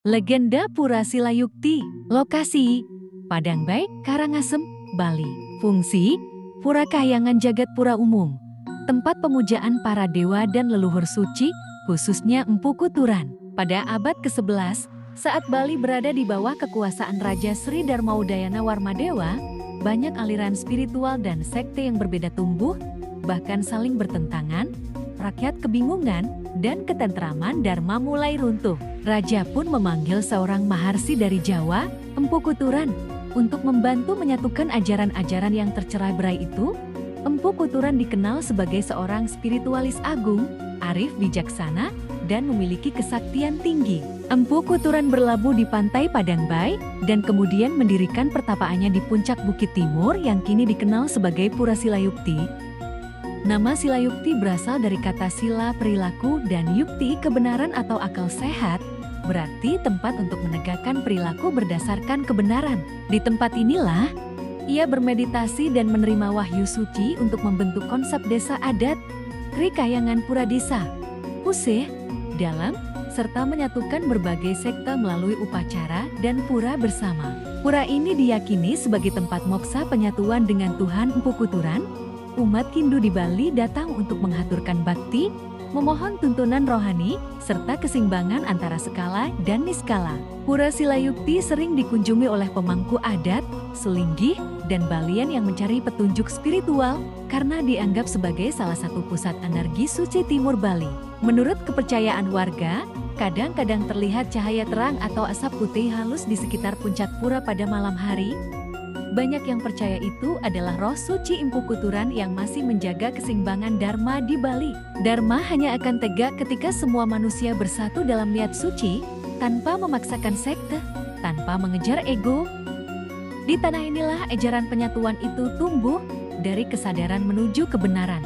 Legenda Pura Silayukti. Lokasi: Padangbai, Karangasem, Bali. Fungsi: Pura Kahyangan Jagat Pura Umum. Tempat pemujaan para dewa dan leluhur suci, khususnya Empu Kuturan. Pada abad ke-11, saat Bali berada di bawah kekuasaan Raja Sri Darmaudayana Warmadewa, banyak aliran spiritual dan sekte yang berbeda tumbuh, bahkan saling bertentangan. Rakyat kebingungan, dan ketentraman Dharma mulai runtuh. Raja pun memanggil seorang maharsi dari Jawa, Empu Kuturan, untuk membantu menyatukan ajaran-ajaran yang tercerai-berai itu. Empu Kuturan dikenal sebagai seorang spiritualis agung, arif bijaksana, dan memiliki kesaktian tinggi. Empu Kuturan berlabuh di pantai Padangbai, dan kemudian mendirikan pertapaannya di puncak Bukit Timur yang kini dikenal sebagai Pura Silayukti. Nama Silayukti berasal dari kata sila perilaku dan yukti kebenaran atau akal sehat, berarti tempat untuk menegakkan perilaku berdasarkan kebenaran. Di tempat inilah, ia bermeditasi dan menerima wahyu suci untuk membentuk konsep desa adat, Kri Kahyangan Pura Desa, Puseh, dalam, serta menyatukan berbagai sekte melalui upacara dan pura bersama. Pura ini diyakini sebagai tempat moksa penyatuan dengan Tuhan Empu Kuturan. Umat Hindu di Bali datang untuk menghaturkan bakti, memohon tuntunan rohani, serta keseimbangan antara skala dan niskala. Pura Silayukti sering dikunjungi oleh pemangku adat, selinggih, dan Balian yang mencari petunjuk spiritual karena dianggap sebagai salah satu pusat energi suci timur Bali. Menurut kepercayaan warga, kadang-kadang terlihat cahaya terang atau asap putih halus di sekitar puncak pura pada malam hari. Banyak yang percaya itu adalah roh suci Empu Kuturan yang masih menjaga keseimbangan Dharma di Bali. Dharma hanya akan tegak ketika semua manusia bersatu dalam niat suci, tanpa memaksakan sekte, tanpa mengejar ego. Di tanah inilah ajaran penyatuan itu tumbuh, dari kesadaran menuju kebenaran.